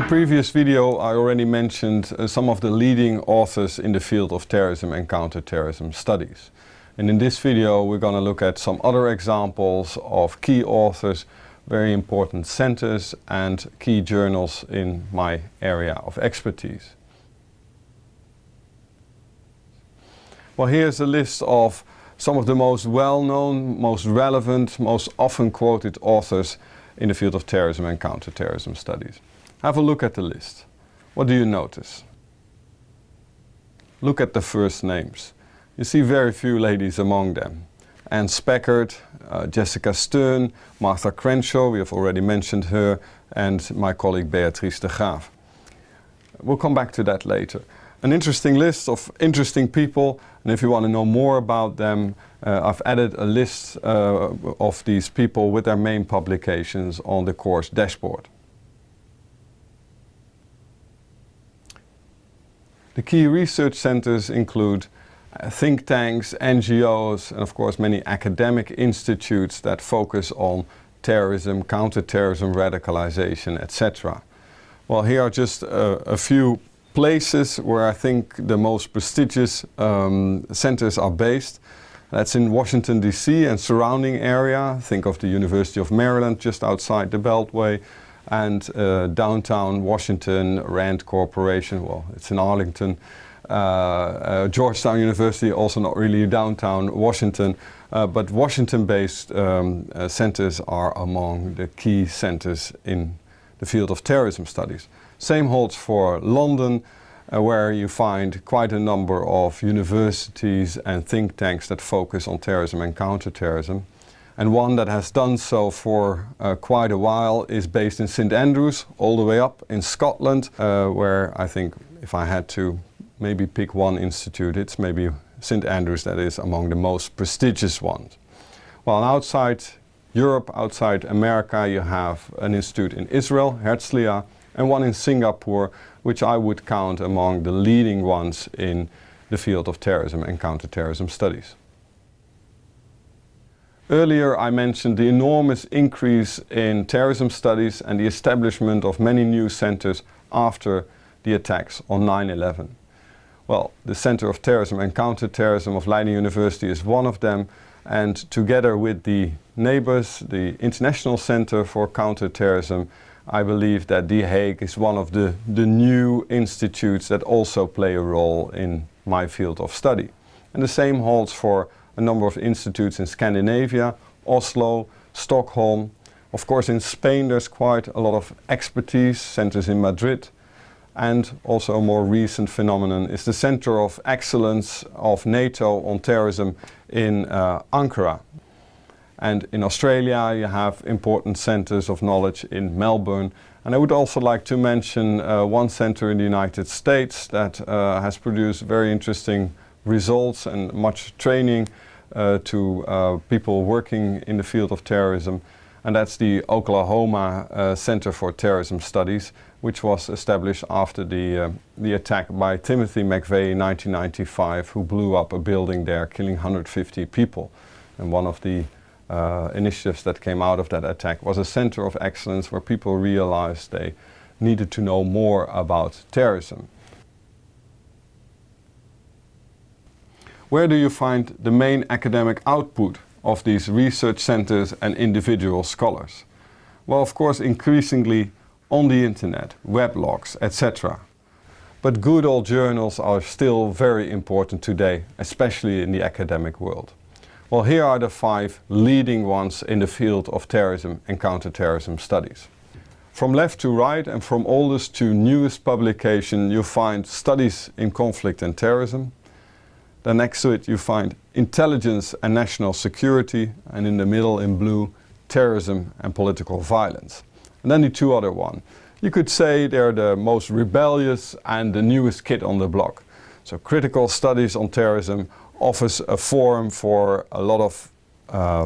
previous video I already mentioned some of the leading authors in the field of terrorism and counterterrorism studies. And in this video we're going to look at some other examples of key authors, very important centers and key journals in my area of expertise. Well, here's a list of some of the most well-known, most relevant, most often quoted authors in the field of terrorism and counterterrorism studies. Have a look at the list. What do you notice? Look at the first names. You see very few ladies among them. Anne Speckhard, Jessica Stern, Martha Crenshaw, we have already mentioned her, and my colleague Beatrice de Graaf. We'll come back to that later. An interesting list of interesting people, and if you want to know more about them, I've added a list of these people with their main publications on the course dashboard. The key research centers include think tanks, NGOs, and of course many academic institutes that focus on terrorism, counterterrorism, radicalization, etc. Well, here are just a few places where I think the most prestigious centers are based. That's in Washington, D.C. and surrounding area. Think of the University of Maryland just outside the Beltway, and downtown Washington, Rand Corporation, well, it's in Arlington. Georgetown University, also not really downtown Washington, but Washington-based centers are among the key centers in the field of terrorism studies. Same holds for London, where you find quite a number of universities and think tanks that focus on terrorism and counterterrorism. And one that has done so for quite a while is based in St Andrews, all the way up in Scotland, where I think if I had to maybe pick one institute, it's maybe St Andrews that is among the most prestigious ones. While outside Europe, outside America, you have an institute in Israel, Herzliya, and one in Singapore, which I would count among the leading ones in the field of terrorism and counterterrorism studies. Earlier I mentioned the enormous increase in terrorism studies and the establishment of many new centers after the attacks on 9/11. Well, the Center of Terrorism and Counterterrorism of Leiden University is one of them, and together with the neighbors, the International Center for Counterterrorism, I believe that The Hague is one of the new institutes that also play a role in my field of study. And the same holds for a number of institutes in Scandinavia, Oslo, Stockholm. Of course, in Spain there's quite a lot of expertise, centers in Madrid. And also a more recent phenomenon is the Center of Excellence of NATO on Terrorism in Ankara. And in Australia you have important centers of knowledge in Melbourne. And I would also like to mention one center in the United States that has produced very interesting results and much training to people working in the field of terrorism. And that's the Oklahoma Center for Terrorism Studies, which was established after the attack by Timothy McVeigh in 1995, who blew up a building there, killing 150 people. And one of the initiatives that came out of that attack was a center of excellence where people realized they needed to know more about terrorism. Where do you find the main academic output of these research centers and individual scholars? Well, of course, increasingly on the internet, weblogs, etc. But good old journals are still very important today, especially in the academic world. Well, here are the 5 leading ones in the field of terrorism and counterterrorism studies. From left to right and from oldest to newest publication, you find Studies in Conflict and Terrorism. Then next to it you find Intelligence and National Security, and in the middle in blue, Terrorism and Political Violence. And then the 2 other ones. You could say they're the most rebellious and the newest kid on the block. So Critical Studies on Terrorism offers a forum for a lot of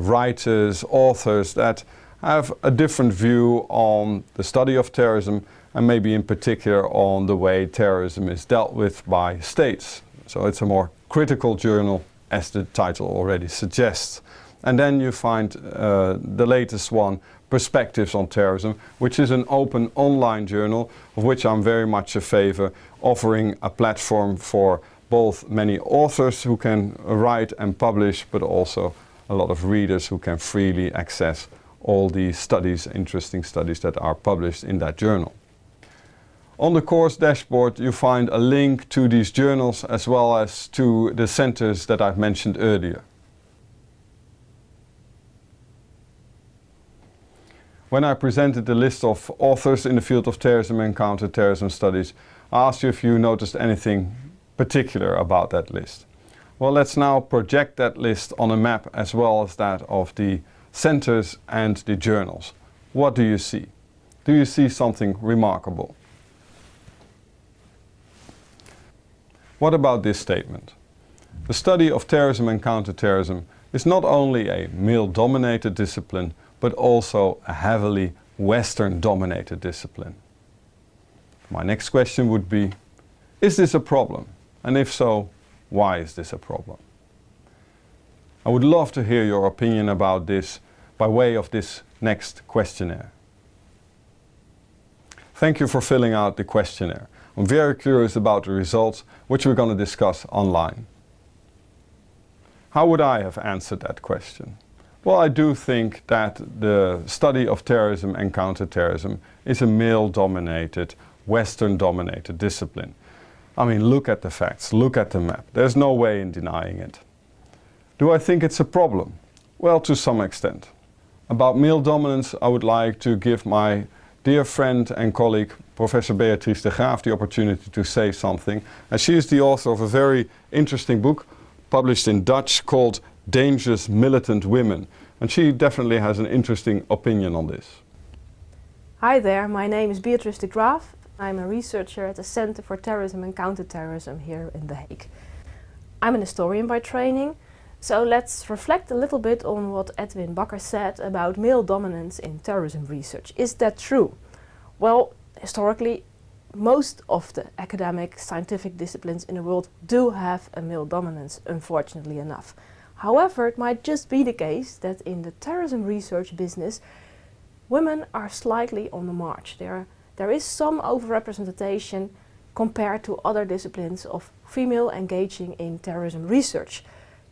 writers, authors that have a different view on the study of terrorism, and maybe in particular on the way terrorism is dealt with by states. So it's a more critical journal, as the title already suggests. And then you find the latest one, Perspectives on Terrorism, which is an open online journal of which I'm very much a favor, offering a platform for both many authors who can write and publish, but also a lot of readers who can freely access all the studies, interesting studies that are published in that journal. On the course dashboard you find a link to these journals as well as to the centers that I've mentioned earlier. When I presented the list of authors in the field of terrorism and counterterrorism studies, I asked you if you noticed anything particular about that list. Well, let's now project that list on a map as well as that of the centers and the journals. What do you see? Do you see something remarkable? What about this statement? The study of terrorism and counterterrorism is not only a male-dominated discipline, but also a heavily Western-dominated discipline. My next question would be, is this a problem? And if so, why is this a problem? I would love to hear your opinion about this by way of this next questionnaire. Thank you for filling out the questionnaire. I'm very curious about the results, which we're going to discuss online. How would I have answered that question? Well, I do think that the study of terrorism and counterterrorism is a male-dominated, Western-dominated discipline. I mean, look at the facts, look at the map. There's no way in denying it. Do I think it's a problem? Well, to some extent. About male dominance, I would like to give my dear friend and colleague, Professor Beatrice de Graaf, the opportunity to say something. And she is the author of a very interesting book, published in Dutch, called Dangerous Militant Women. And she definitely has an interesting opinion on this. Hi there, my name is Beatrice de Graaf. I'm a researcher at the Center for Terrorism and Counterterrorism here in The Hague. I'm an historian by training, so let's reflect a little bit on what Edwin Bakker said about male dominance in terrorism research. Is that true? Well, historically, most of the academic scientific disciplines in the world do have a male dominance, unfortunately enough. However, it might just be the case that in the terrorism research business, women are slightly on the march. There is some overrepresentation compared to other disciplines of female engaging in terrorism research.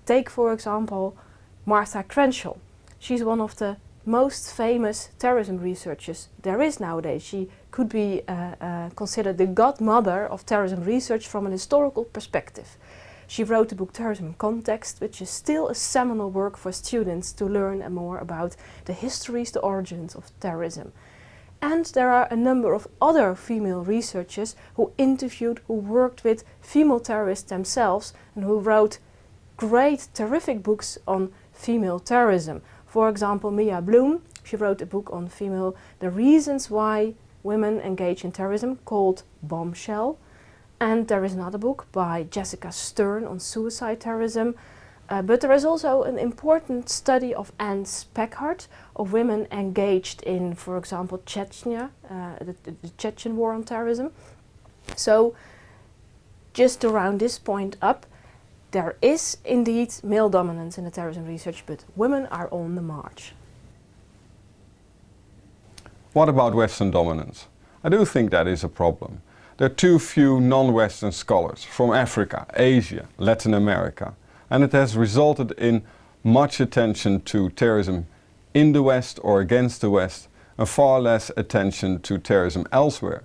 Take, for example, Martha Crenshaw. She's one of the most famous terrorism researchers there is nowadays. She could be considered the godmother of terrorism research from an historical perspective. She wrote the book Terrorism in Context, which is still a seminal work for students to learn more about the histories, the origins of terrorism. And there are a number of other female researchers who interviewed, who worked with female terrorists themselves and who wrote great, terrific books on female terrorism. For example, Mia Bloom, she wrote a book on the reasons why women engage in terrorism called Bombshell. And there is another book by Jessica Stern on suicide terrorism. But there is also an important study of Anne Speckhard of women engaged in, for example, Chechnya, the Chechen war on terrorism. So, just to round this point up, there is indeed male dominance in the terrorism research, but women are on the march. What about Western dominance? I do think that is a problem. There are too few non-Western scholars from Africa, Asia, Latin America, and it has resulted in much attention to terrorism in the West or against the West, and far less attention to terrorism elsewhere.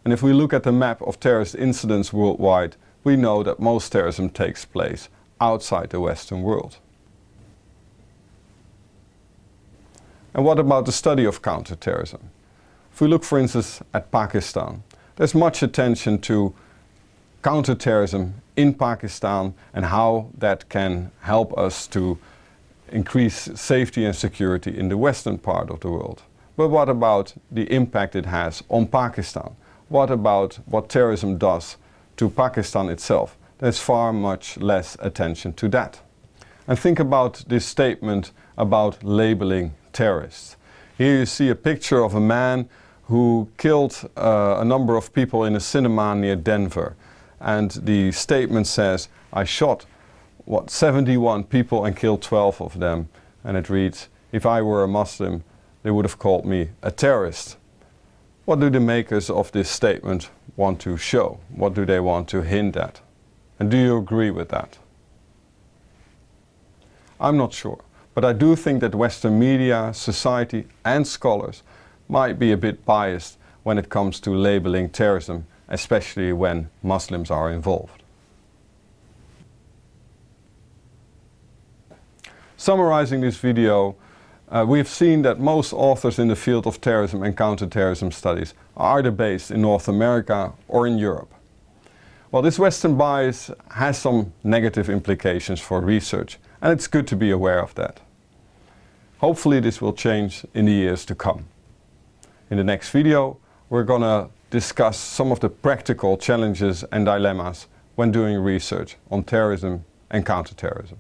And if we look at the map of terrorist incidents worldwide, we know that most terrorism takes place outside the Western world. And what about the study of counterterrorism? If we look, for instance, at Pakistan, there's much attention to counterterrorism in Pakistan and how that can help us to increase safety and security in the western part of the world. But what about the impact it has on Pakistan? What about what terrorism does to Pakistan itself? There's far much less attention to that. And think about this statement about labeling terrorists. Here you see a picture of a man who killed a number of people in a cinema near Denver. And the statement says, I shot 71 people and killed 12 of them and it reads, "If I were a Muslim, they would have called me a terrorist." What do the makers of this statement want to show? What do they want to hint at? And do you agree with that? I'm not sure, but I do think that Western media, society and scholars might be a bit biased when it comes to labeling terrorism, especially when Muslims are involved. Summarizing this video, we've seen that most authors in the field of terrorism and counterterrorism studies are either based in North America or in Europe. Well, this Western bias has some negative implications for research, and it's good to be aware of that. Hopefully this will change in the years to come. In the next video, we're going to discuss some of the practical challenges and dilemmas when doing research on terrorism and counterterrorism.